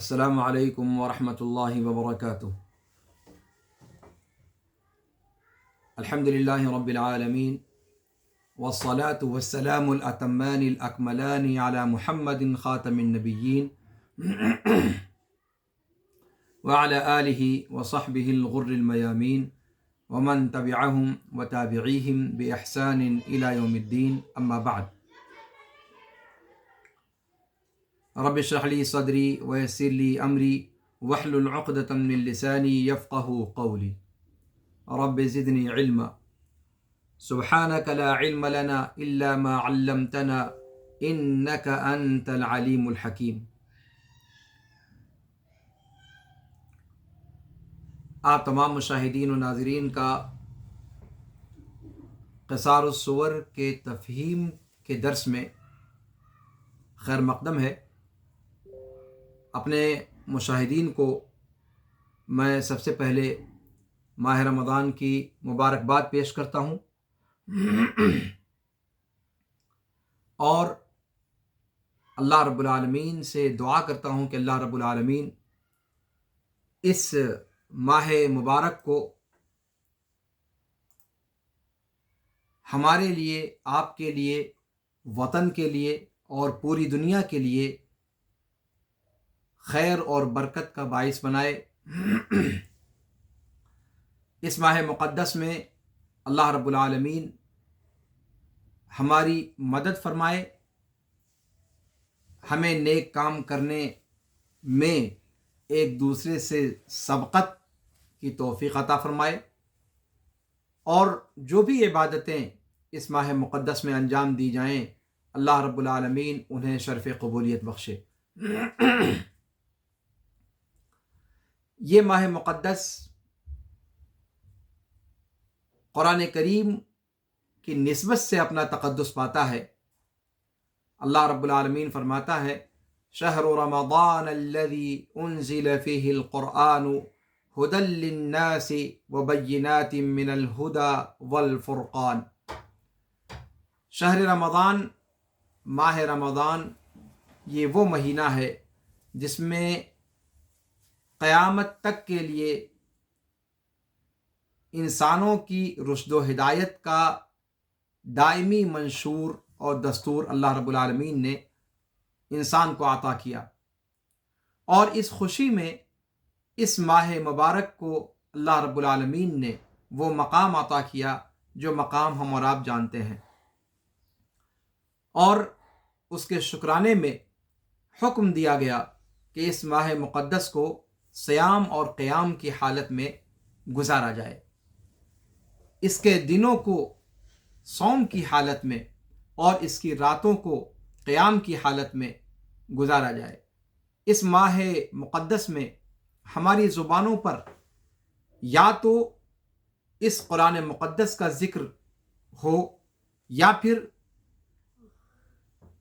السلام علیکم ورحمۃ اللہ وبرکاتہ۔ الحمد للہ رب العالمین والصلاة والسلام الأتمان الأكملان على محمد خاتم النبیین وعلى آلہ وصحبہ الغر الميامین ومن تبعهم وتابعیہم بإحسان إلى یوم الدین، اما بعد۔ رب اشرح لی صدری ویسر لی امری واحلل عقدۃ من لسانی یفقہوا قولی۔ رب زدنی علما سبحانک لا علم لنا الا ما علمتنا انک انت العلیم الحکیم۔ آپ تمام مشاہدین و ناظرین کا قصار الصور کے تفہیم کے درس میں خیر مقدم ہے۔ اپنے مشاہدین کو میں سب سے پہلے ماہ رمضان کی مبارکباد پیش کرتا ہوں اور اللہ رب العالمین سے دعا کرتا ہوں کہ اللہ رب العالمین اس ماہ مبارک کو ہمارے لیے، آپ کے لیے، وطن کے لیے اور پوری دنیا کے لیے خیر اور برکت کا باعث بنائے۔ اس ماہ مقدس میں اللہ رب العالمین ہماری مدد فرمائے، ہمیں نیک کام کرنے میں ایک دوسرے سے سبقت کی توفیق عطا فرمائے، اور جو بھی عبادتیں اس ماہ مقدس میں انجام دی جائیں اللہ رب العالمین انہیں شرف قبولیت بخشے۔ یہ ماہ مقدس قرآن کریم کی نسبت سے اپنا تقدس پاتا ہے۔ اللہ رب العالمین فرماتا ہے: شہر رمضان الذی انزل فیہ القرآن ھدی للناس وبینات من الھدی والفرقان۔ شہر رمضان، ماہ رمضان، یہ وہ مہینہ ہے جس میں قیامت تک کے لیے انسانوں کی رشد و ہدایت کا دائمی منشور اور دستور اللہ رب العالمین نے انسان کو عطا کیا، اور اس خوشی میں اس ماہ مبارک کو اللہ رب العالمین نے وہ مقام عطا کیا جو مقام ہم اور آپ جانتے ہیں، اور اس کے شکرانے میں حکم دیا گیا کہ اس ماہ مقدس کو صیام اور قیام کی حالت میں گزارا جائے، اس کے دنوں کو صوم کی حالت میں اور اس کی راتوں کو قیام کی حالت میں گزارا جائے۔ اس ماہ مقدس میں ہماری زبانوں پر یا تو اس قرآن مقدس کا ذکر ہو، یا پھر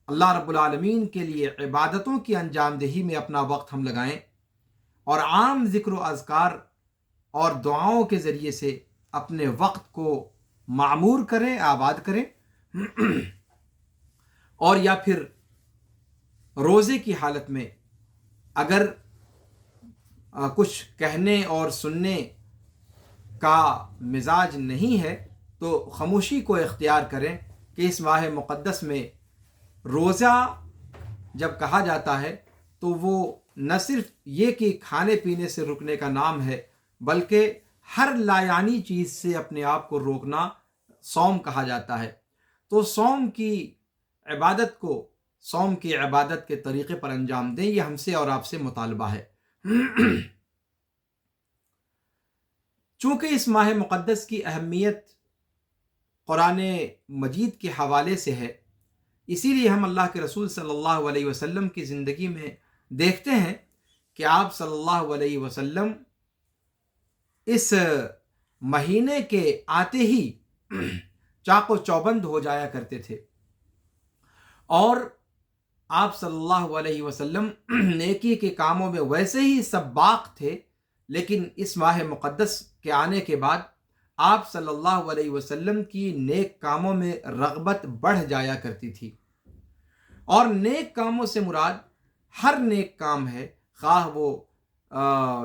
اللہ رب العالمین کے لیے عبادتوں کی انجام دہی میں اپنا وقت ہم لگائیں، اور عام ذکر و اذکار اور دعاؤں کے ذریعے سے اپنے وقت کو معمور کریں، آباد کریں، اور یا پھر روزے کی حالت میں اگر کچھ کہنے اور سننے کا مزاج نہیں ہے تو خاموشی کو اختیار کریں کہ اس ماہ مقدس میں روزہ جب کہا جاتا ہے تو وہ نہ صرف یہ کہ کھانے پینے سے رکنے کا نام ہے، بلکہ ہر لایعنی چیز سے اپنے آپ کو روکنا صوم کہا جاتا ہے۔ تو صوم کی عبادت کو صوم کی عبادت کے طریقے پر انجام دیں، یہ ہم سے اور آپ سے مطالبہ ہے۔ چونکہ اس ماہ مقدس کی اہمیت قرآن مجید کے حوالے سے ہے، اسی لیے ہم اللہ کے رسول صلی اللہ علیہ وسلم کی زندگی میں دیکھتے ہیں کہ آپ صلی اللہ علیہ وسلم اس مہینے کے آتے ہی چاق و چوبند ہو جایا کرتے تھے، اور آپ صلی اللہ علیہ وسلم نیکی کے کاموں میں ویسے ہی سباق تھے، لیکن اس ماہ مقدس کے آنے کے بعد آپ صلی اللہ علیہ وسلم کی نیک کاموں میں رغبت بڑھ جایا کرتی تھی۔ اور نیک کاموں سے مراد ہر نیک کام ہے، خواہ وہ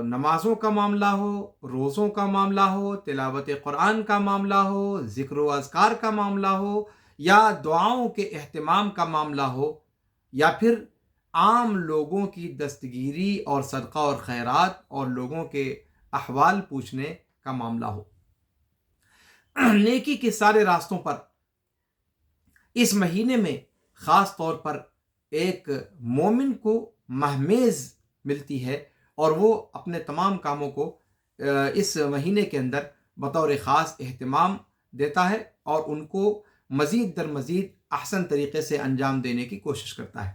نمازوں کا معاملہ ہو، روزوں کا معاملہ ہو، تلاوت قرآن کا معاملہ ہو، ذکر و اذکار کا معاملہ ہو، یا دعاؤں کے اہتمام کا معاملہ ہو، یا پھر عام لوگوں کی دستگیری اور صدقہ اور خیرات اور لوگوں کے احوال پوچھنے کا معاملہ ہو۔ نیکی کے سارے راستوں پر اس مہینے میں خاص طور پر ایک مومن کو مہمیز ملتی ہے، اور وہ اپنے تمام کاموں کو اس مہینے کے اندر بطور خاص اہتمام دیتا ہے اور ان کو مزید در مزید احسن طریقے سے انجام دینے کی کوشش کرتا ہے۔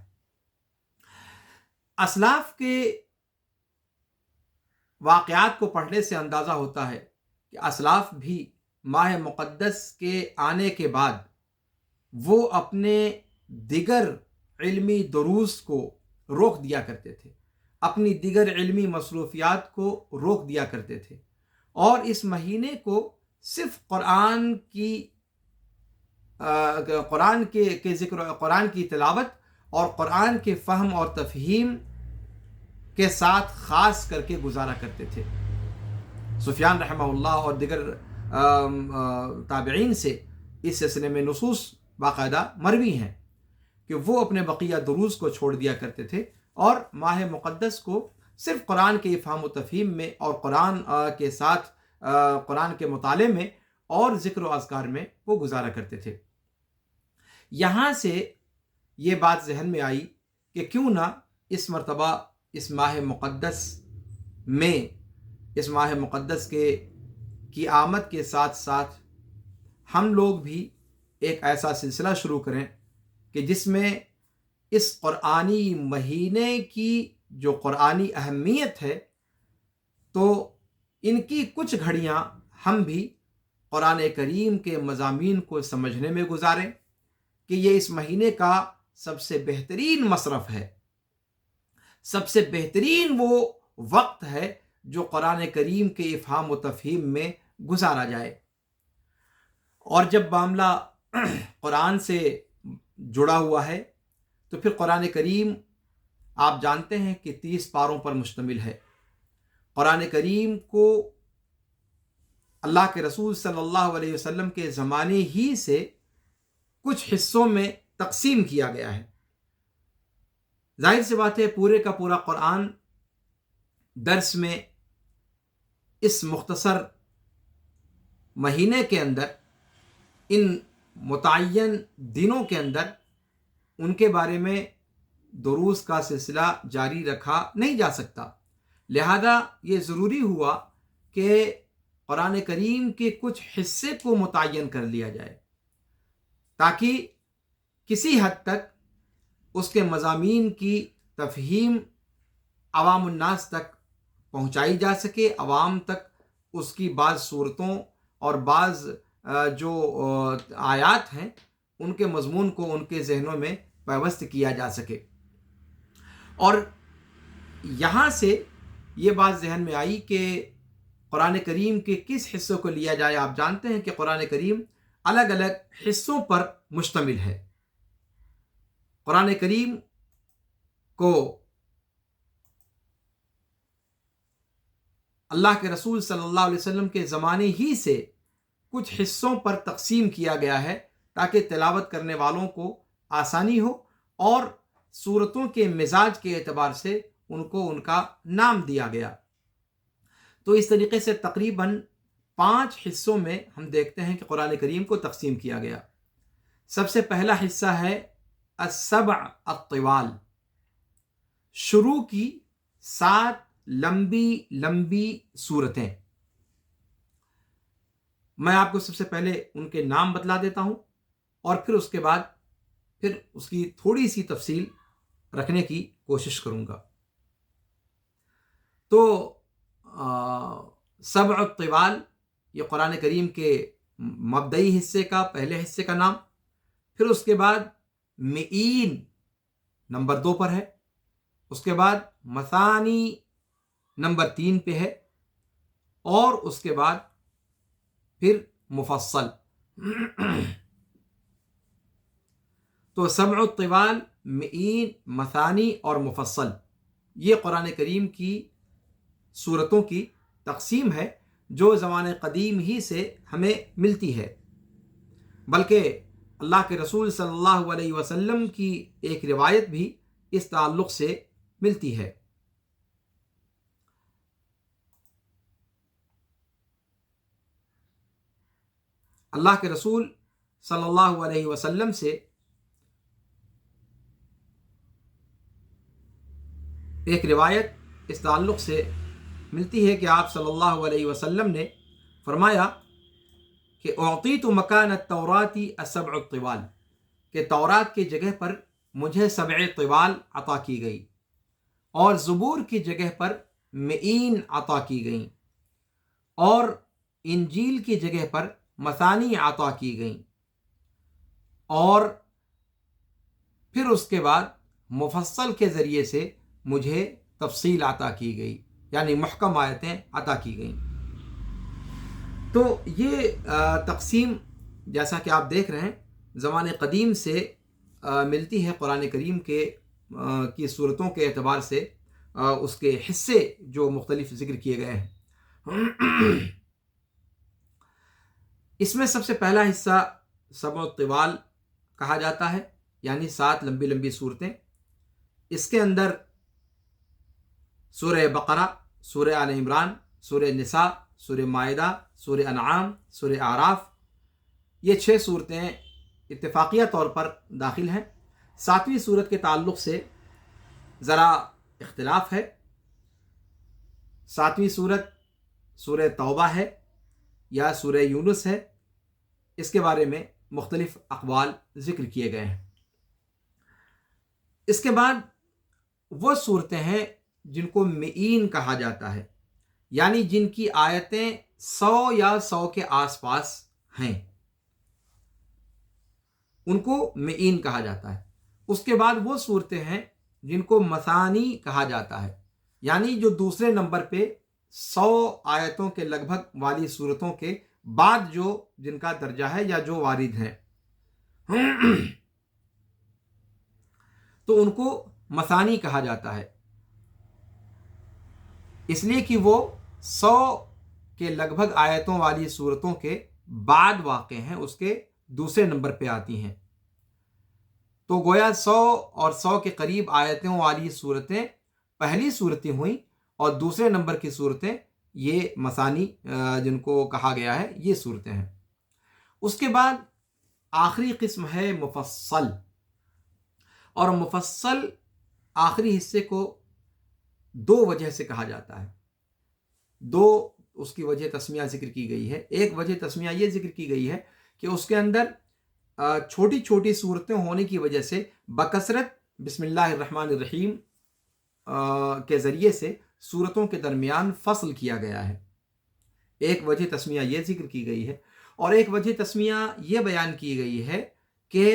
اسلاف کے واقعات کو پڑھنے سے اندازہ ہوتا ہے کہ اسلاف بھی ماہ مقدس کے آنے کے بعد وہ اپنے دیگر علمی دروس کو روک دیا کرتے تھے، اپنی دیگر علمی مصروفیات کو روک دیا کرتے تھے، اور اس مہینے کو صرف قرآن کے ذکر، قرآن کی تلاوت اور قرآن کے فہم اور تفہیم کے ساتھ خاص کر کے گزارا کرتے تھے۔ سفیان رحمہ اللہ اور دیگر تابعین سے اس سلسلے میں نصوص باقاعدہ مروی ہیں کہ وہ اپنے بقیہ دروس کو چھوڑ دیا کرتے تھے اور ماہ مقدس کو صرف قرآن کے افہام و تفہیم میں اور قرآن کے ساتھ قرآن کے مطالعے میں اور ذکر و اذکار میں وہ گزارا کرتے تھے۔ یہاں سے یہ بات ذہن میں آئی کہ کیوں نہ اس مرتبہ اس ماہ مقدس کی آمد کے ساتھ ساتھ ہم لوگ بھی ایک ایسا سلسلہ شروع کریں کہ جس میں اس قرآنی مہینے کی جو قرآنی اہمیت ہے، تو ان کی کچھ گھڑیاں ہم بھی قرآن کریم کے مضامین کو سمجھنے میں گزاریں کہ یہ اس مہینے کا سب سے بہترین مصرف ہے، سب سے بہترین وہ وقت ہے جو قرآن کریم کے افہام و تفہیم میں گزارا جائے۔ اور جب معاملہ قرآن سے جڑا ہوا ہے تو پھر قرآن کریم آپ جانتے ہیں کہ 30 پاروں پر مشتمل ہے۔ قرآن کریم کو اللہ کے رسول صلی اللہ علیہ وسلم کے زمانے ہی سے کچھ حصوں میں تقسیم کیا گیا ہے۔ ظاہر سی بات ہے پورے کا پورا قرآن درس میں اس مختصر مہینے کے اندر، ان متعین دنوں کے اندر ان کے بارے میں دروس کا سلسلہ جاری رکھا نہیں جا سکتا، لہذا یہ ضروری ہوا کہ قرآن کریم کے کچھ حصے کو متعین کر لیا جائے تاکہ کسی حد تک اس کے مضامین کی تفہیم عوام الناس تک پہنچائی جا سکے، عوام تک اس کی بعض صورتوں اور بعض جو آیات ہیں ان کے مضمون کو ان کے ذہنوں میں پیوست کیا جا سکے۔ اور یہاں سے یہ بات ذہن میں آئی کہ قرآن کریم کے کس حصوں کو لیا جائے۔ آپ جانتے ہیں کہ قرآن کریم الگ الگ حصوں پر مشتمل ہے۔ قرآن کریم کو اللہ کے رسول صلی اللہ علیہ وسلم کے زمانے ہی سے کچھ حصوں پر تقسیم کیا گیا ہے تاکہ تلاوت کرنے والوں کو آسانی ہو، اور سورتوں کے مزاج کے اعتبار سے ان کو ان کا نام دیا گیا۔ تو اس طریقے سے تقریباً 5 حصوں میں ہم دیکھتے ہیں کہ قرآن کریم کو تقسیم کیا گیا۔ سب سے پہلا حصہ ہے السبع الطوال، شروع کی 7 لمبی سورتیں۔ میں آپ کو سب سے پہلے ان کے نام بتلا دیتا ہوں اور پھر اس کے بعد پھر اس کی تھوڑی سی تفصیل رکھنے کی کوشش کروں گا۔ تو سبع الطوال یہ قرآن کریم کے مبدئی حصے کا پہلے حصے کا نام، پھر اس کے بعد مئین نمبر 2 پر ہے، اس کے بعد مثانی نمبر 3 پہ ہے، اور اس کے بعد پھر مفصل۔ تو سبع الطوال، مئین، مثانی اور مفصل، یہ قرآن کریم کی صورتوں کی تقسیم ہے جو زمانہ قدیم ہی سے ہمیں ملتی ہے، بلکہ اللہ کے رسول صلی اللہ علیہ وسلم کی ایک روایت بھی اس تعلق سے ملتی ہے۔ اللہ کے رسول صلی اللہ علیہ وسلم سے ایک روایت اس تعلق سے ملتی ہے کہ آپ صلی اللہ علیہ وسلم نے فرمایا کہ اعطیت مکان التوراۃ السبع الطوال، کہ تورات کی جگہ پر مجھے سبع طوال عطا کی گئی، اور زبور کی جگہ پر مئین عطا کی گئیں، اور انجیل کی جگہ پر مثانی عطا کی گئیں، اور پھر اس کے بعد مفصل کے ذریعے سے مجھے تفصیل عطا کی گئی، یعنی محکم آیتیں عطا کی گئیں۔ تو یہ تقسیم جیسا کہ آپ دیکھ رہے ہیں زمانے قدیم سے ملتی ہے قرآن کریم کی صورتوں کے اعتبار سے، اس کے حصے جو مختلف ذکر کیے گئے ہیں۔ اس میں سب سے پہلا حصہ سبع الطوال کہا جاتا ہے، یعنی 7 لمبی لمبی صورتیں۔ اس کے اندر سورہ بقرہ، سورہ آل عمران، سورہ نساء، سورہ مائدہ، سورہ انعام، سورہ اعراف، یہ 6 صورتیں اتفاقیہ طور پر داخل ہیں۔ 7ویں صورت کے تعلق سے ذرا اختلاف ہے۔ 7ویں صورت سورہ توبہ ہے یا سورہ یونس ہے، اس کے بارے میں مختلف اقوال ذکر کیے گئے ہیں۔ اس کے بعد وہ صورتیں ہیں جن کو مئین کہا جاتا ہے، یعنی جن کی آیتیں 100 یا 100 کے آس پاس ہیں، ان کو مئین کہا جاتا ہے۔ اس کے بعد وہ صورتیں ہیں جن کو مثانی کہا جاتا ہے، یعنی جو دوسرے نمبر پہ 100 آیتوں کے لگ بھگ والی صورتوں کے بعد جو جن کا درجہ ہے یا جو وارد ہیں، تو ان کو مثانی کہا جاتا ہے، اس لیے کہ وہ 100 کے لگ بھگ آیتوں والی صورتوں کے بعد واقع ہیں، اس کے دوسرے نمبر پہ آتی ہیں۔ تو گویا 100 اور 100 کے قریب آیتوں والی صورتیں پہلی صورتیں ہوئیں، اور دوسرے نمبر کی صورتیں یہ مثانی جن کو کہا گیا ہے یہ صورتیں ہیں۔ اس کے بعد آخری قسم ہے مفصل، اور مفصل آخری حصے کو 2 وجہ سے کہا جاتا ہے۔ 2 اس کی وجہ تسمیہ ذکر کی گئی ہے۔ ایک وجہ تسمیہ یہ ذکر کی گئی ہے کہ اس کے اندر چھوٹی چھوٹی صورتیں ہونے کی وجہ سے بکثرت بسم اللہ الرحمن الرحیم کے ذریعے سے صورتوں کے درمیان فصل کیا گیا ہے۔ ایک وجہ تسمیہ یہ ذکر کی گئی ہے، اور ایک وجہ تسمیہ یہ بیان کی گئی ہے کہ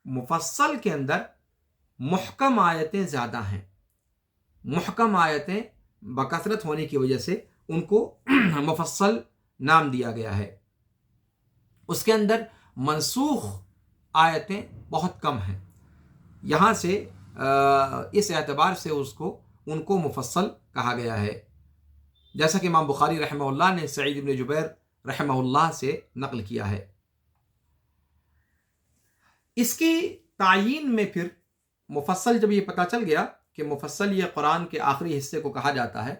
مفصل کے اندر محکم آیتیں زیادہ ہیں۔ محکم آیتیں بکثرت ہونے کی وجہ سے ان کو مفصل نام دیا گیا ہے۔ اس کے اندر منسوخ آیتیں بہت کم ہیں، یہاں سے اس اعتبار سے ان کو مفصل کہا گیا ہے، جیسا کہ امام بخاری رحمہ اللہ نے سعید بن جبیر رحمہ اللہ سے نقل کیا ہے۔ اس کی تعیین میں پھر مفصل جب یہ پتہ چل گیا کہ مفصل یہ قرآن کے آخری حصے کو کہا جاتا ہے،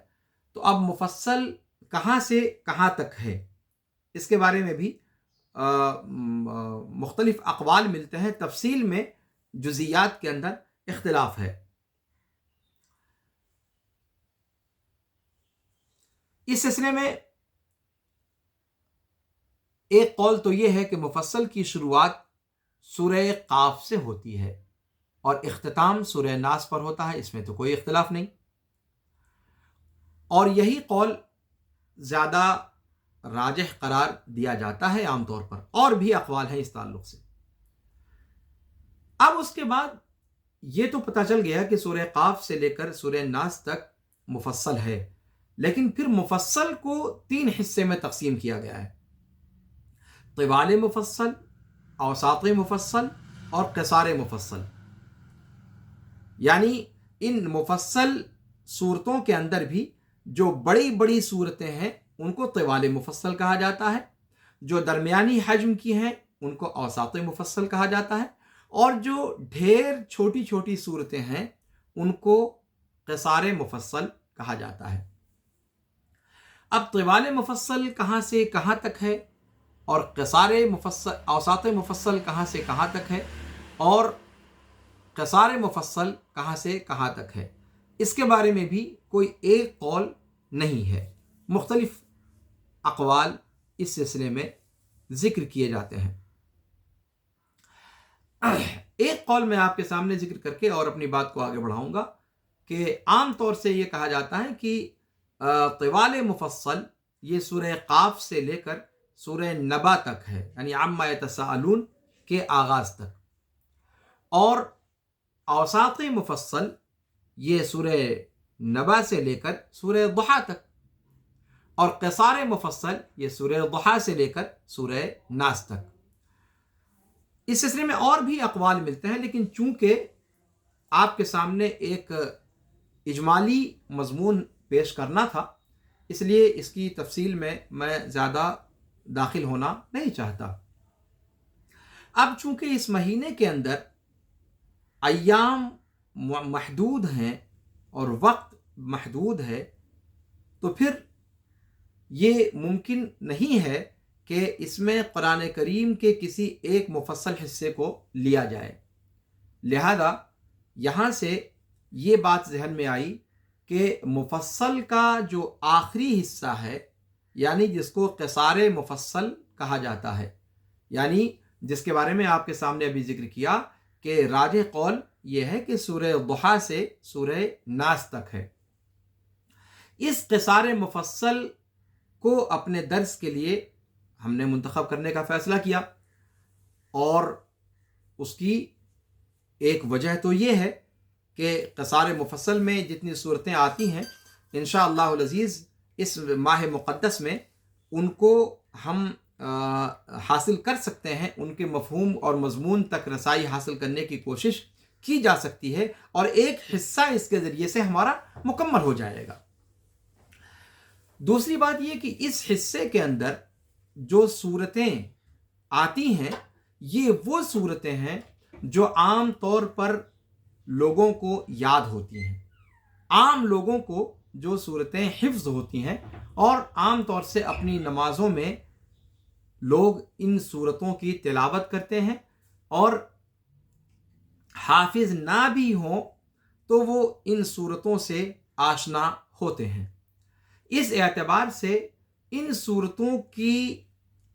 تو اب مفصل کہاں سے کہاں تک ہے اس کے بارے میں بھی مختلف اقوال ملتے ہیں۔ تفصیل میں جزیات کے اندر اختلاف ہے۔ اس سلسلے میں ایک قول تو یہ ہے کہ مفصل کی شروعات سورہ قاف سے ہوتی ہے اور اختتام سورہ ناس پر ہوتا ہے، اس میں تو کوئی اختلاف نہیں، اور یہی قول زیادہ راجح قرار دیا جاتا ہے عام طور پر، اور بھی اقوال ہیں اس تعلق سے۔ اب اس کے بعد یہ تو پتہ چل گیا کہ سورہ قاف سے لے کر سورہ ناس تک مفصل ہے، لیکن پھر مفصل کو 3 حصے میں تقسیم کیا گیا ہے: طوال مفصل، اوساط مفصل اور قصار مفصل۔ یعنی ان مفصل صورتوں کے اندر بھی جو بڑی بڑی صورتیں ہیں ان کو طوال مفصل کہا جاتا ہے، جو درمیانی حجم کی ہیں ان کو اوساط مفصل کہا جاتا ہے، اور جو ڈھیر چھوٹی چھوٹی صورتیں ہیں ان کو قصار مفصل کہا جاتا ہے۔ اب طوال مفصل کہاں سے کہاں تک ہے، اور قصار مفصل اوساط مفصل کہاں سے کہاں تک ہے، اور قصار مفصل کہاں سے کہاں تک ہے، اس کے بارے میں بھی کوئی ایک قول نہیں ہے، مختلف اقوال اس سلسلے میں ذکر کیے جاتے ہیں۔ ایک قول میں آپ کے سامنے ذکر کر کے اور اپنی بات کو آگے بڑھاؤں گا کہ عام طور سے یہ کہا جاتا ہے کہ طوال مفصل یہ سورہ قاف سے لے کر سورہ نبا تک ہے، یعنی عما یتساءلون کے آغاز تک، اور اوساط مفصل یہ سورہ نبا سے لے کر سورہ ضحیٰ تک، اور قصار مفصل یہ سورہ ضحیٰ سے لے کر سورہ ناس تک۔ اس سلسلے میں اور بھی اقوال ملتے ہیں، لیکن چونکہ آپ کے سامنے ایک اجمالی مضمون پیش کرنا تھا، اس لیے اس کی تفصیل میں زیادہ داخل ہونا نہیں چاہتا۔ اب چونکہ اس مہینے کے اندر ایام محدود ہیں اور وقت محدود ہے، تو پھر یہ ممکن نہیں ہے کہ اس میں قرآن کریم کے کسی ایک مفصل حصے کو لیا جائے، لہذا یہاں سے یہ بات ذہن میں آئی کہ مفصل کا جو آخری حصہ ہے، یعنی جس کو قصار مفصل کہا جاتا ہے، یعنی جس کے بارے میں آپ کے سامنے ابھی ذکر کیا کہ راجح قول یہ ہے کہ سورہ ضحیٰ سے سورہ ناس تک ہے، اس قصار مفصل کو اپنے درس کے لیے ہم نے منتخب کرنے کا فیصلہ کیا، اور اس کی ایک وجہ تو یہ ہے کہ قصار مفصل میں جتنی صورتیں آتی ہیں انشاءاللہ العزیز اس ماہ مقدس میں ان کو ہم حاصل کر سکتے ہیں، ان کے مفہوم اور مضمون تک رسائی حاصل کرنے کی کوشش کی جا سکتی ہے، اور ایک حصہ اس کے ذریعے سے ہمارا مکمل ہو جائے گا۔ دوسری بات یہ کہ اس حصے کے اندر جو صورتیں آتی ہیں یہ وہ صورتیں ہیں جو عام طور پر لوگوں کو یاد ہوتی ہیں، عام لوگوں کو جو صورتیں حفظ ہوتی ہیں، اور عام طور سے اپنی نمازوں میں لوگ ان صورتوں کی تلاوت کرتے ہیں، اور حافظ نہ بھی ہوں تو وہ ان صورتوں سے آشنا ہوتے ہیں۔ اس اعتبار سے ان صورتوں کی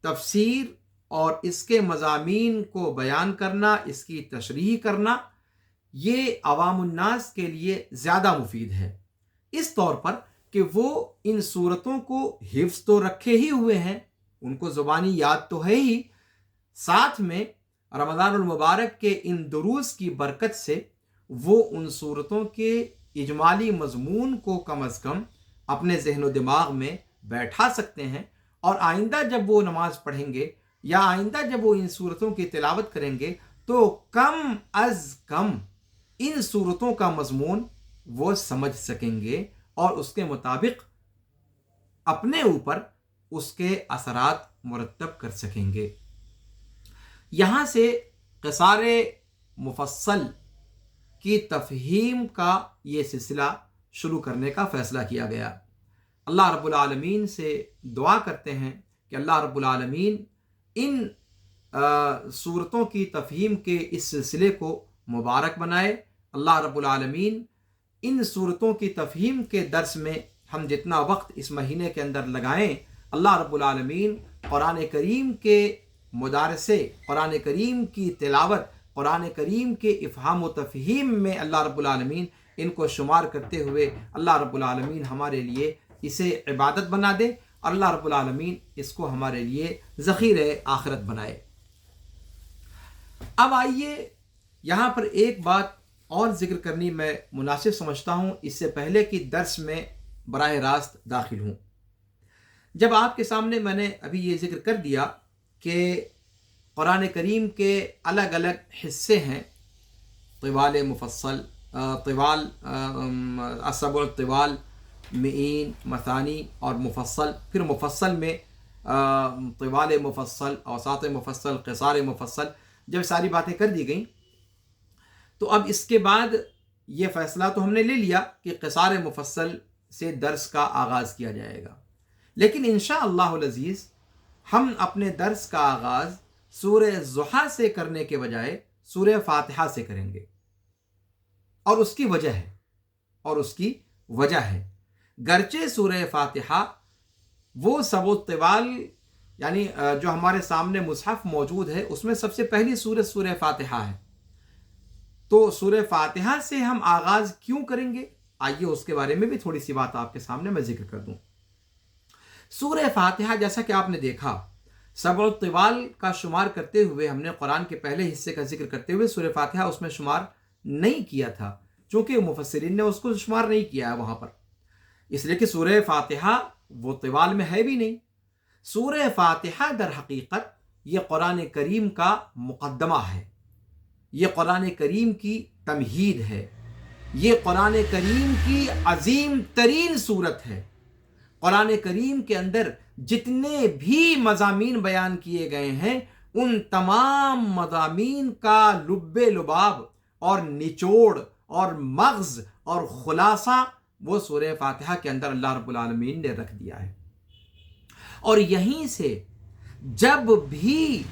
تفسیر اور اس کے مضامین کو بیان کرنا، اس کی تشریح کرنا، یہ عوام الناس کے لیے زیادہ مفید ہے، اس طور پر کہ وہ ان صورتوں کو حفظ تو رکھے ہی ہوئے ہیں، ان کو زبانی یاد تو ہے ہی، ساتھ میں رمضان المبارک کے ان دروس کی برکت سے وہ ان صورتوں کے اجمالی مضمون کو کم از کم اپنے ذہن و دماغ میں بیٹھا سکتے ہیں، اور آئندہ جب وہ نماز پڑھیں گے یا آئندہ جب وہ ان صورتوں کی تلاوت کریں گے تو کم از کم ان صورتوں کا مضمون وہ سمجھ سکیں گے، اور اس کے مطابق اپنے اوپر اس کے اثرات مرتب کر سکیں گے۔ یہاں سے قصار مفصل کی تفہیم کا یہ سلسلہ شروع کرنے کا فیصلہ کیا گیا۔ اللہ رب العالمین سے دعا کرتے ہیں کہ اللہ رب العالمین ان صورتوں کی تفہیم کے اس سلسلے کو مبارک بنائے۔ اللہ رب العالمین ان صورتوں کی تفہیم کے درس میں ہم جتنا وقت اس مہینے کے اندر لگائیں، اللہ رب العالمین قرآن کریم کے مدارسے، قرآن کریم کی تلاوت، قرآن کریم کے افہام و تفہیم میں اللہ رب العالمین ان کو شمار کرتے ہوئے اللہ رب العالمین ہمارے لیے اسے عبادت بنا دے، اور اللہ رب العالمین اس کو ہمارے لیے ذخیرہ آخرت بنائے۔ اب آئیے یہاں پر ایک بات اور ذکر کرنی میں مناسب سمجھتا ہوں، اس سے پہلے کہ درس میں براہ راست داخل ہوں۔ جب آپ کے سامنے میں نے ابھی یہ ذکر کر دیا کہ قرآن کریم کے الگ الگ حصے ہیں، طوال مفصل، طوال، السبع الطوال، معین، مثانی اور مفصل. پھر مفصل میں طوال مفصل، اوساط مفصل، قصار مفصل. جب ساری باتیں کر دی گئیں تو اب اس کے بعد یہ فیصلہ تو ہم نے لے لیا کہ قصار مفصل سے درس کا آغاز کیا جائے گا، لیکن انشاءاللہ العزیز ہم اپنے درس کا آغاز سورہ ضحیٰ سے کرنے کے بجائے سورہ فاتحہ سے کریں گے. اور اس کی وجہ ہے گرچہ سورہ فاتحہ وہ سبع الطوال، یعنی جو ہمارے سامنے مصحف موجود ہے اس میں سب سے پہلی سورہ سورہ فاتحہ ہے، تو سورہ فاتحہ سے ہم آغاز کیوں کریں گے؟ آئیے اس کے بارے میں بھی تھوڑی سی بات آپ کے سامنے میں ذکر کر دوں. سورہ فاتحہ جیسا کہ آپ نے دیکھا، سبع الطوال کا شمار کرتے ہوئے ہم نے قرآن کے پہلے حصے کا ذکر کرتے ہوئے سورہ فاتحہ اس میں شمار نہیں کیا تھا، چونکہ مفسرین نے اس کو شمار نہیں کیا ہے وہاں پر، اس لیے کہ سورہ فاتحہ وہ طوال میں ہے بھی نہیں. سورہ فاتحہ در حقیقت یہ قرآن کریم کا مقدمہ ہے، یہ قرآن کریم کی تمہید ہے، یہ قرآن کریم کی عظیم ترین صورت ہے. قرآن کریم کے اندر جتنے بھی مضامین بیان کیے گئے ہیں ان تمام مضامین کا لب لباب اور نچوڑ اور مغز اور خلاصہ وہ سورہ فاتحہ کے اندر اللہ رب العالمین نے رکھ دیا ہے. اور یہیں سے جب بھی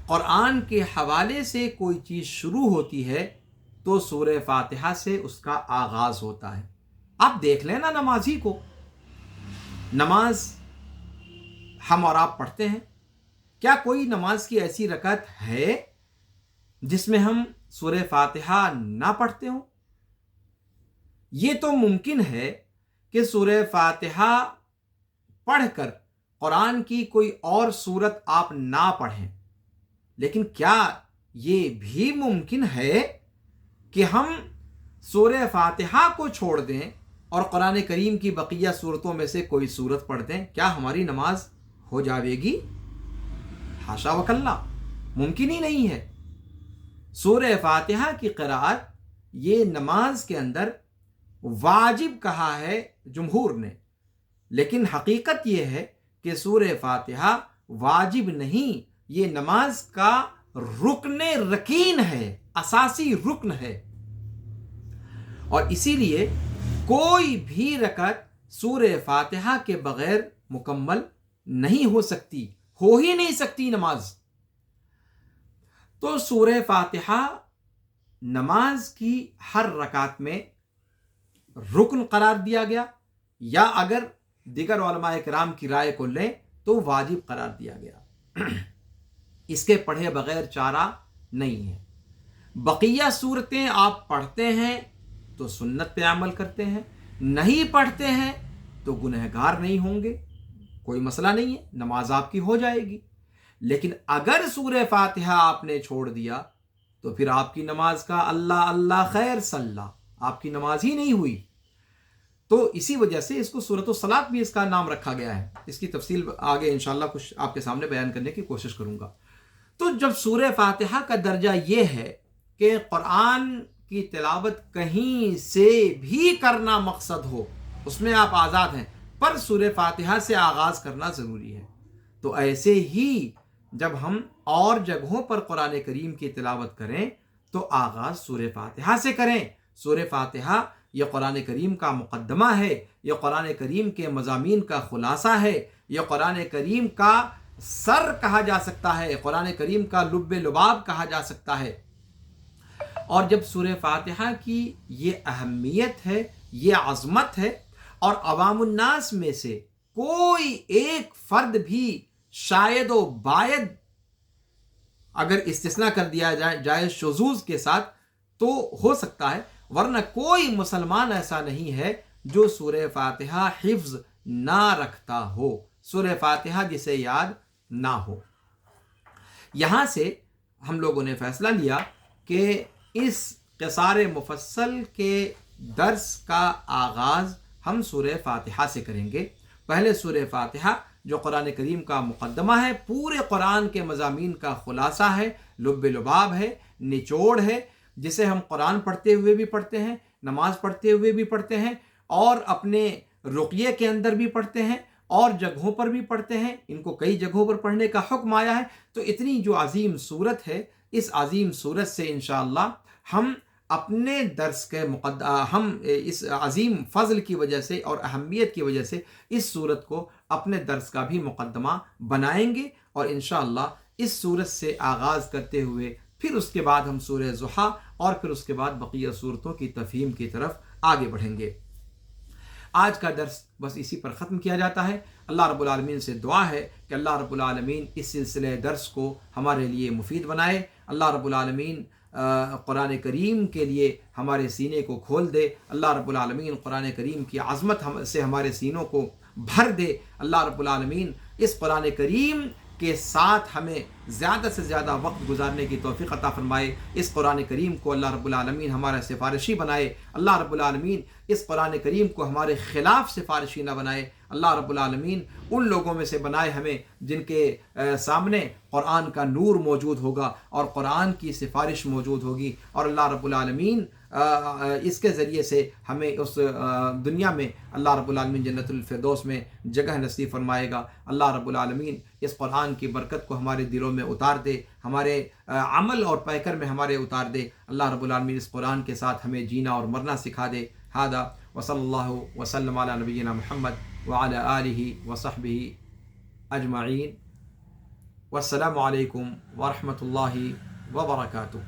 قرآن کے حوالے سے کوئی چیز شروع ہوتی ہے تو سورہ فاتحہ سے اس کا آغاز ہوتا ہے. آپ دیکھ لیں نا نمازی کو، نماز ہم اور آپ پڑھتے ہیں، کیا کوئی نماز کی ایسی رکعت ہے جس میں ہم سورہ فاتحہ نہ پڑھتے ہوں؟ یہ تو ممکن ہے کہ سورہ فاتحہ پڑھ کر قرآن کی کوئی اور سورت آپ نہ پڑھیں، لیکن کیا یہ بھی ممکن ہے کہ ہم سورہ فاتحہ کو چھوڑ دیں اور قرآن کریم کی بقیہ صورتوں میں سے کوئی صورت پڑھ دیں؟ کیا ہماری نماز ہو جاوے گی؟ حاشا وکلا، ممکن ہی نہیں ہے. سورہ فاتحہ کی قرأت یہ نماز کے اندر واجب کہا ہے جمہور نے، لیکن حقیقت یہ ہے کہ سورہ فاتحہ واجب نہیں، یہ نماز کا رکن رکین ہے، اساسی رکن ہے. اور اسی لیے کوئی بھی رکعت سورہ فاتحہ کے بغیر مکمل نہیں ہو سکتی، ہو ہی نہیں سکتی نماز. تو سورہ فاتحہ نماز کی ہر رکعت میں رکن قرار دیا گیا، یا اگر دیگر علماء کرام کی رائے کو لیں تو واجب قرار دیا گیا. اس کے پڑھے بغیر چارہ نہیں ہے. بقیہ صورتیں آپ پڑھتے ہیں تو سنت پہ عمل کرتے ہیں، نہیں پڑھتے ہیں تو گنہگار نہیں ہوں گے، کوئی مسئلہ نہیں ہے، نماز آپ کی ہو جائے گی. لیکن اگر سورہ فاتحہ آپ نے چھوڑ دیا تو پھر آپ کی نماز کا اللہ اللہ خیر صلی، آپ کی نماز ہی نہیں ہوئی. تو اسی وجہ سے اس کو سورۃ الصلاۃ بھی اس کا نام رکھا گیا ہے. اس کی تفصیل آگے انشاءاللہ کچھ آپ کے سامنے بیان کرنے کی کوشش کروں گا. تو جب سورہ فاتحہ کا درجہ یہ ہے کہ قرآن کی تلاوت کہیں سے بھی کرنا مقصد ہو، اس میں آپ آزاد ہیں، پر سورہ فاتحہ سے آغاز کرنا ضروری ہے. تو ایسے ہی جب ہم اور جگہوں پر قرآن کریم کی تلاوت کریں تو آغاز سورہ فاتحہ سے کریں. سورہ فاتحہ یہ قرآن کریم کا مقدمہ ہے، یہ قرآن کریم کے مضامین کا خلاصہ ہے، یہ قرآن کریم کا سر کہا جا سکتا ہے، قرآن کریم کا لب لباب کہا جا سکتا ہے. اور جب سورہ فاتحہ کی یہ اہمیت ہے، یہ عظمت ہے، اور عوام الناس میں سے کوئی ایک فرد بھی شاید و باید اگر استثناء کر دیا جائے شذوذ کے ساتھ تو ہو سکتا ہے، ورنہ کوئی مسلمان ایسا نہیں ہے جو سورہ فاتحہ حفظ نہ رکھتا ہو، سورہ فاتحہ جسے یاد نہ ہو. یہاں سے ہم لوگوں نے فیصلہ لیا کہ اس قصار مفصل کے درس کا آغاز ہم سورہ فاتحہ سے کریں گے. پہلے سورہ فاتحہ جو قرآن کریم کا مقدمہ ہے، پورے قرآن کے مضامین کا خلاصہ ہے، لب لباب ہے، نچوڑ ہے، جسے ہم قرآن پڑھتے ہوئے بھی پڑھتے ہیں، نماز پڑھتے ہوئے بھی پڑھتے ہیں، اور اپنے رقیے کے اندر بھی پڑھتے ہیں، اور جگہوں پر بھی پڑھتے ہیں۔ ان کو کئی جگہوں پر پڑھنے کا حکم آیا ہے۔ تو اتنی جو عظیم صورت ہے، اس عظیم صورت سے انشاءاللہ ہم اپنے درس کے ہم اس عظیم فضل کی وجہ سے اور اہمیت کی وجہ سے اس صورت کو اپنے درس کا بھی مقدمہ بنائیں گے، اور انشاءاللہ اس صورت سے آغاز کرتے ہوئے پھر اس کے بعد ہم سورہ ضحیٰ اور پھر اس کے بعد بقیہ صورتوں کی تفہیم کی طرف آگے بڑھیں گے۔ آج کا درس بس اسی پر ختم کیا جاتا ہے۔ اللہ رب العالمین سے دعا ہے کہ اللہ رب العالمین اس سلسلے درس کو ہمارے لیے مفید بنائے۔ اللہ رب العالمین قرآن کریم کے لیے ہمارے سینے کو کھول دے۔ اللہ رب العالمین قرآن کریم کی عظمت سے ہمارے سینوں کو بھر دے۔ اللہ رب العالمین اس قرآن کریم کے ساتھ ہمیں زیادہ سے زیادہ وقت گزارنے کی توفیق عطا فرمائے۔ اس قرآن کریم کو اللہ رب العالمین ہمارا سفارشی بنائے۔ اللہ رب العالمین اس قرآن کریم کو ہمارے خلاف سفارشی نہ بنائے۔ اللہ رب العالمین ان لوگوں میں سے بنائے ہمیں جن کے سامنے قرآن کا نور موجود ہوگا اور قرآن کی سفارش موجود ہوگی، اور اللہ رب العالمین اس کے ذریعے سے ہمیں اس دنیا میں اللہ رب العالمین جنت الفردوس میں جگہ نصیب فرمائے گا۔ اللہ رب العالمین اس قرآن کی برکت کو ہمارے دلوں میں اتار دے، ہمارے عمل اور پیکر میں ہمارے اتار دے۔ اللہ رب العالمین اس قرآن کے ساتھ ہمیں جینا اور مرنا سکھا دے۔ ھذا وصلی اللہ وسلم علی نبینا محمد وعلی آلہ وصحبہ اجمعین، والسلام علیکم ورحمۃ اللہ وبرکاتہ۔